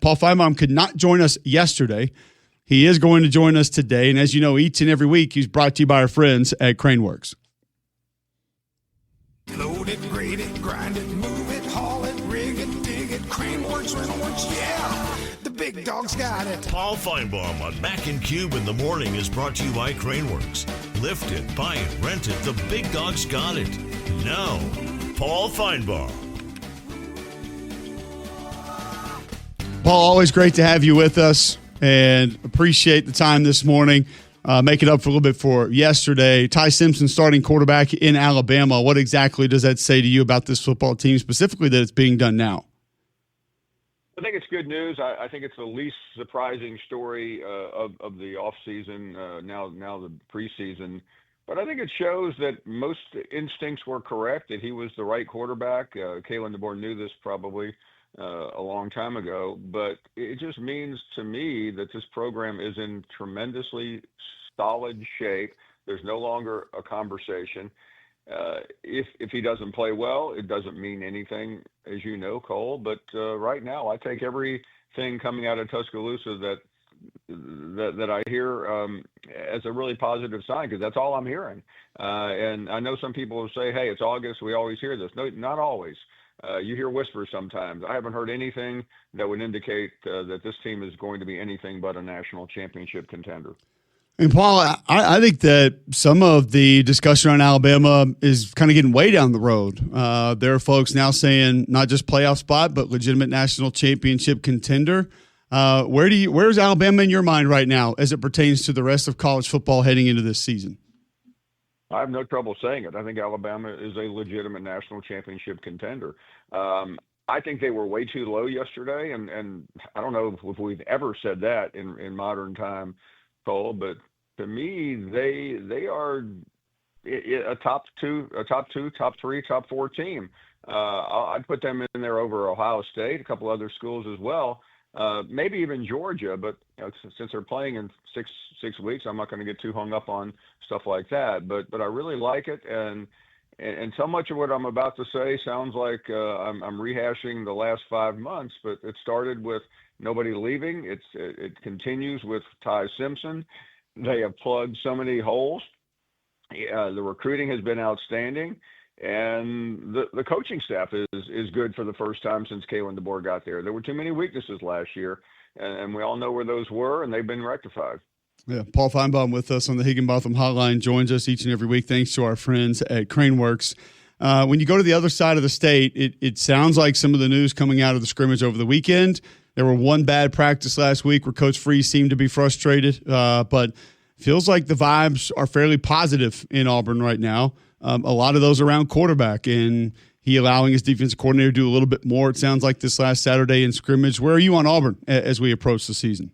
Paul Finebaum could not join us yesterday. He is going to join us today. And as you know, each and every week, he's brought to you by our friends at Craneworks. Load it, grade it, grind it, move it, haul it, rig it, dig it, Craneworks, Rentalworks, yeah! The big dog's got it. Paul Finebaum on Mac and Cube in the morning is brought to you by Craneworks. Lift it, buy it, rent it, the big dog's got it. Now, Paul Finebaum. Paul, always great to have you with us and appreciate the time this morning. Make it up for a little bit for yesterday. Ty Simpson starting quarterback in Alabama. What exactly does that say to you about this football team, specifically that it's being done now? I think it's good news. I think it's the least surprising story of the offseason, now the preseason. But I think it shows that most instincts were correct, that he was the right quarterback. Kalen DeBoer knew this probably a long time ago. But it just means to me that this program is in tremendously solid shape. There's no longer a conversation. If he doesn't play well, it doesn't mean anything, as you know, Cole. But right now, I take everything coming out of Tuscaloosa that I hear as a really positive sign, because that's all I'm hearing. And I know some people will say, "Hey, it's August. We always hear this." No, not always. You hear whispers sometimes. I haven't heard anything that would indicate that this team is going to be anything but a national championship contender. And Paul, I think that some of the discussion on Alabama is kind of getting way down the road. There are folks now saying not just playoff spot, but legitimate national championship contender. Where's Alabama in your mind right now as it pertains to the rest of college football heading into this season? I have no trouble saying it. I think Alabama is a legitimate national championship contender. I think they were way too low yesterday, and I don't know if we've ever said that in modern time, Cole, but to me, they are a top two, top three, top four team. I'd put them in there over Ohio State, a couple other schools as well, maybe even Georgia. But since they're playing in six weeks, I'm not going to get too hung up on stuff like that. But I really like it, and so much of what I'm about to say sounds like I'm rehashing the last 5 months. But it started with nobody leaving. It continues with Ty Simpson. They have plugged so many holes. The recruiting has been outstanding, and the coaching staff is good for the first time since Kalen DeBoer got there. There were too many weaknesses last year, and we all know where those were, and they've been rectified. Yeah, Paul Finebaum with us on the Higginbotham Hotline, joins us each and every week thanks to our friends at Craneworks. When you go to the other side of the state, it sounds like some of the news coming out of the scrimmage over the weekend. There were one bad practice last week where Coach Freeze seemed to be frustrated, but feels like the vibes are fairly positive in Auburn right now. A lot of those around quarterback, and he allowing his defensive coordinator to do a little bit more, it sounds like, this last Saturday in scrimmage. Where are you on Auburn as we approach the season?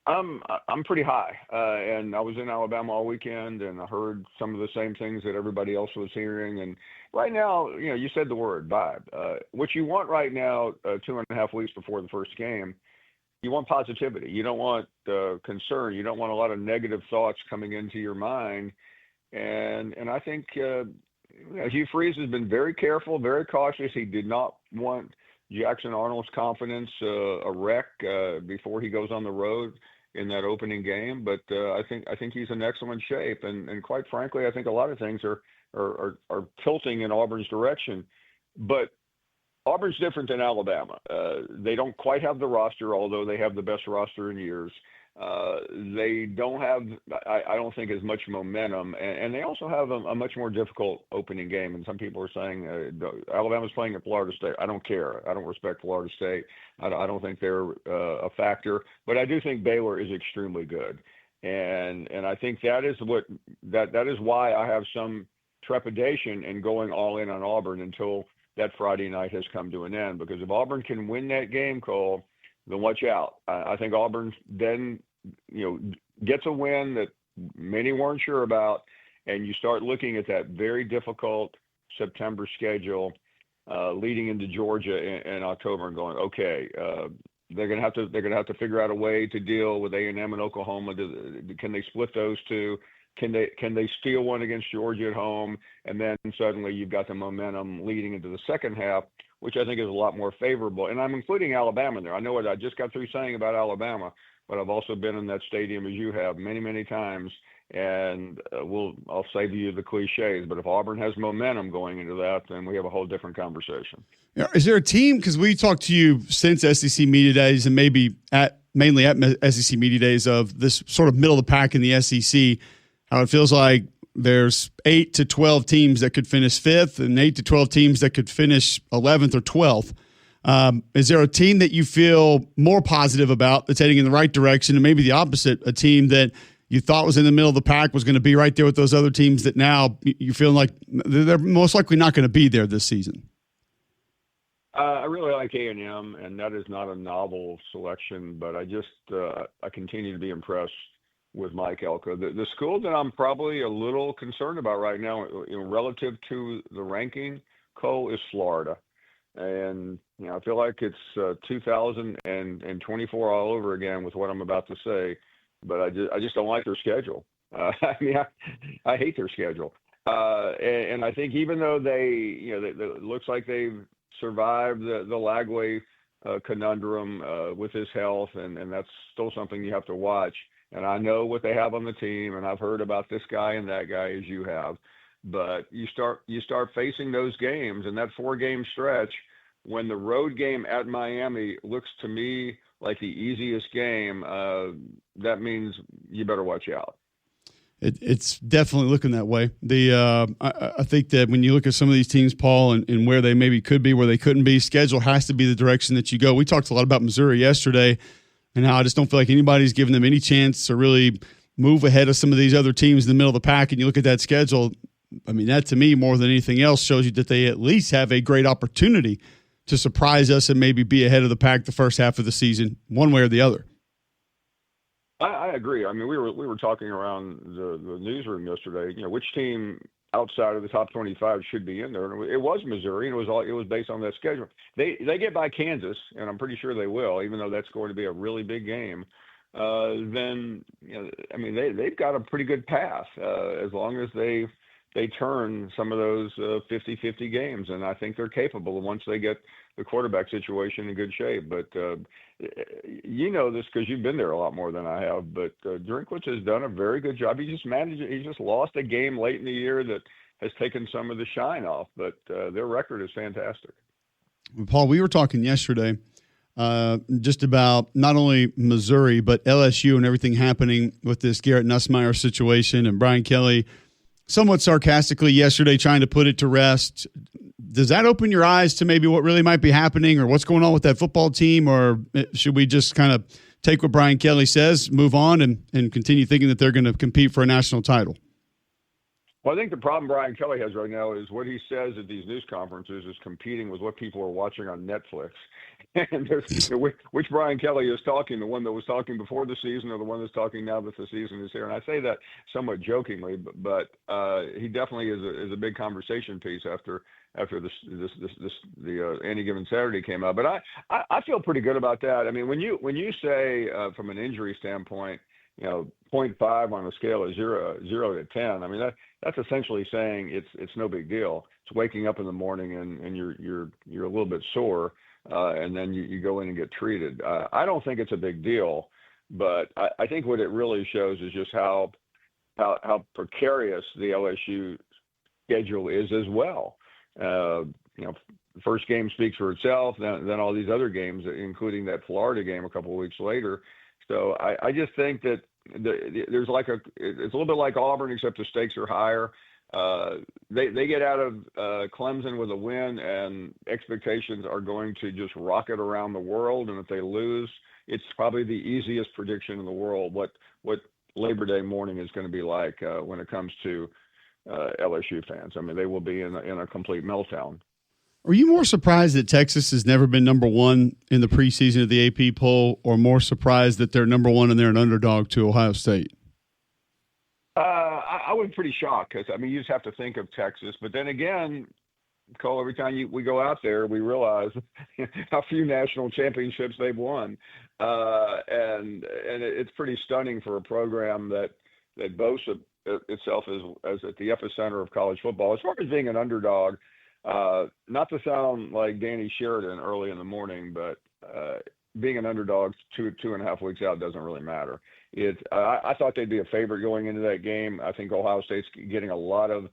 I'm pretty high, and I was in Alabama all weekend, and I heard some of the same things that everybody else was hearing. And right now, you said the word vibe. What you want right now, 2.5 weeks before the first game, you want positivity. You don't want concern. You don't want a lot of negative thoughts coming into your mind. And I think Hugh Freeze has been very careful, very cautious. He did not want Jackson Arnold's confidence a wreck before he goes on the road in that opening game. But I think he's in excellent shape, and quite frankly, I think a lot of things are tilting in Auburn's direction. But Auburn's different than Alabama. They don't quite have the roster, although they have the best roster in years. They don't have, I don't think, as much momentum, and they also have a much more difficult opening game. And some people are saying Alabama's playing at Florida State. I don't care. I don't respect Florida State. I don't think they're a factor, but I do think Baylor is extremely good, and I think that is why I have some trepidation in going all in on Auburn until that Friday night has come to an end. Because if Auburn can win that game, Cole, then watch out. I think Auburn then, gets a win that many weren't sure about, and you start looking at that very difficult September schedule leading into Georgia in October, and going, okay, they're gonna have to figure out a way to deal with A&M and Oklahoma. Can they split those two? Can they steal one against Georgia at home? And then suddenly you've got the momentum leading into the second half which I think is a lot more favorable. And I'm including Alabama in there. I know what I just got through saying about Alabama, but I've also been in that stadium as you have many, many times. And I'll save you the cliches, but if Auburn has momentum going into that, then we have a whole different conversation. Is there a team, because we talked to you since SEC Media Days and maybe mainly at SEC Media Days, of this sort of middle of the pack in the SEC, how it feels like there's 8 to 12 teams that could finish 5th and 8 to 12 teams that could finish 11th or 12th. Is there a team that you feel more positive about that's heading in the right direction, and maybe the opposite, a team that you thought was in the middle of the pack was going to be right there with those other teams that now you feel like they're most likely not going to be there this season? I really like A&M, and that is not a novel selection, but I continue to be impressed with Mike Elko. The school that I'm probably a little concerned about right now, relative to the ranking, Cole, is Florida. And, I feel like it's 2024 all over again with what I'm about to say, but I just don't like their schedule. I hate their schedule. And I think even though it looks like they've survived the Lagway conundrum with his health, and that's still something you have to watch. And I know what they have on the team, and I've heard about this guy and that guy, as you have. But you start facing those games, and that 4-game stretch, when the road game at Miami looks to me like the easiest game, that means you better watch out. It's definitely looking that way. I think that when you look at some of these teams, Paul, and where they maybe could be, where they couldn't be, schedule has to be the direction that you go. We talked a lot about Missouri yesterday, and how I just don't feel like anybody's giving them any chance to really move ahead of some of these other teams in the middle of the pack. And you look at that schedule, that to me, more than anything else, shows you that they at least have a great opportunity to surprise us and maybe be ahead of the pack the first half of the season, one way or the other. I agree. We were talking around the newsroom yesterday. Which team outside of the top 25 should be in there? And it was Missouri, and it was based on that schedule. They get by Kansas, and I'm pretty sure they will, even though that's going to be a really big game. Then they've got a pretty good path as long as they turn some of those 50-50 games, and I think they're capable once they get the quarterback situation in good shape. But you know this because you've been there a lot more than I have. But Drinkwitz has done a very good job. He just lost a game late in the year that has taken some of the shine off. But their record is fantastic. Paul, we were talking yesterday just about not only Missouri but LSU and everything happening with this Garrett Nussmeier situation, and Brian Kelly somewhat sarcastically yesterday trying to put it to rest. Does that open your eyes to maybe what really might be happening, or what's going on with that football team? Or should we just kind of take what Brian Kelly says, move on, and continue thinking that they're going to compete for a national title? Well, I think the problem Brian Kelly has right now is what he says at these news conferences is competing with what people are watching on Netflix. And which Brian Kelly is talking, the one that was talking before the season or the one that's talking now that the season is here. And I say that somewhat jokingly, but he definitely is a big conversation piece after the Any Given Saturday came out. But I feel pretty good about that. When you say from an injury standpoint, 0.5 on a scale of 0 to 10, that's essentially saying it's no big deal. It's waking up in the morning and you're a little bit sore, and then you go in and get treated. I don't think it's a big deal, but I think what it really shows is just how precarious the LSU schedule is as well. First game speaks for itself, then all these other games, including that Florida game a couple of weeks later. So I just think that there's it's a little bit like Auburn, except the stakes are higher. They get out of Clemson with a win, and expectations are going to just rocket around the world. And if they lose, it's probably the easiest prediction in the world what Labor Day morning is going to be like when it comes to LSU fans. They will be in a complete meltdown. Are you more surprised that Texas has never been number one in the preseason of the AP poll, or more surprised that they're number one and they're an underdog to Ohio State? I was pretty shocked because, you just have to think of Texas. But then again, Cole, every time we go out there, we realize how few national championships they've won. And it's pretty stunning for a program that boasts itself as at the epicenter of college football. As far as being an underdog, Not to sound like Danny Sheridan early in the morning, but being an underdog 2.5 weeks out doesn't really matter. I thought they'd be a favorite going into that game. I think Ohio State's getting a lot of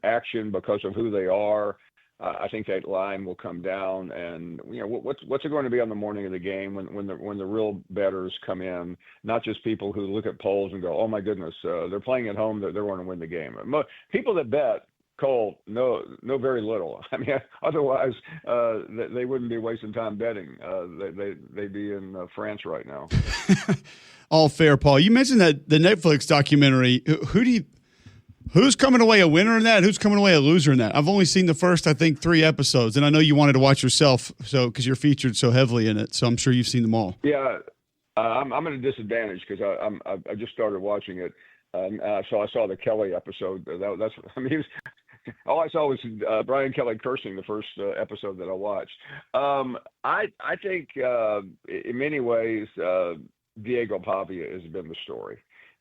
action because of who they are. I think that line will come down, and what's it going to be on the morning of the game when the real bettors come in, not just people who look at polls and go, oh my goodness, they're playing at home, they're going to win the game. People that bet, Cole, know very little. I mean, otherwise they wouldn't be wasting time betting. They'd be in France right now. All fair, Paul. You mentioned that the Netflix documentary. Who's coming away a winner in that? Who's coming away a loser in that? I've only seen the first, I think, 3 episodes, and I know you wanted to watch yourself, so because you're featured so heavily in it. So I'm sure you've seen them all. Yeah, I'm at a disadvantage because I just started watching it, so I saw the Kelly episode. All I saw was Brian Kelly cursing the first episode that I watched. I think in many ways Diego Pavia has been the story.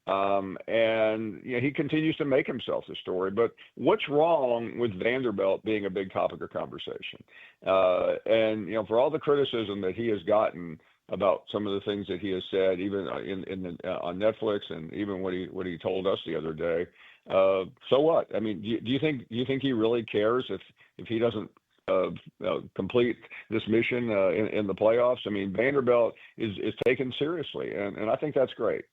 And he continues to make himself the story. But what's wrong with Vanderbilt being a big topic of conversation? And for all the criticism that he has gotten about some of the things that he has said, even on Netflix, and even what he told us the other day. So what? I mean, do you think he really cares if he doesn't complete this mission in the playoffs? I mean, Vanderbilt is taken seriously, and I think that's great.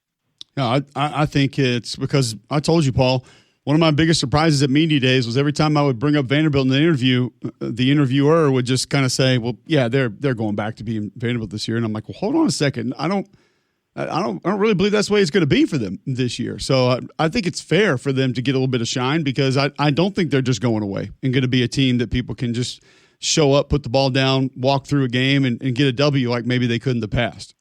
No, I think it's because I told you, Paul, one of my biggest surprises at media days was every time I would bring up Vanderbilt in the interview, the interviewer would just kind of say, well, yeah, they're going back to being Vanderbilt this year. And I'm like, well, hold on a second. I don't really believe that's the way it's going to be for them this year. So I think it's fair for them to get a little bit of shine because I don't think they're just going away and going to be a team that people can just show up, put the ball down, walk through a game and get a W like maybe they could in the past.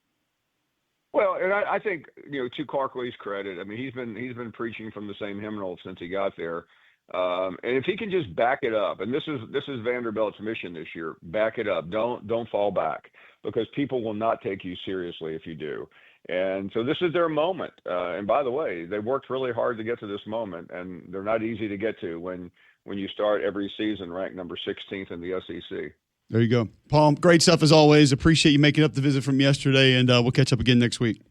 Well, and I think to Clarkley's credit, I mean he's been preaching from the same hymnal since he got there, and if he can just back it up, and this is Vanderbilt's mission this year: back it up, don't fall back, because people will not take you seriously if you do. And so this is their moment. And by the way, they worked really hard to get to this moment, and they're not easy to get to when you start every season ranked number 16th in the SEC. There you go. Paul, great stuff as always. Appreciate you making up the visit from yesterday, and we'll catch up again next week.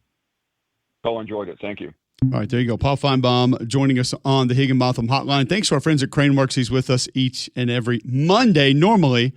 Paul, enjoyed it. Thank you. All right, there you go. Paul Finebaum joining us on the Higginbotham Hotline. Thanks to our friends at Craneworks. He's with us each and every Monday, normally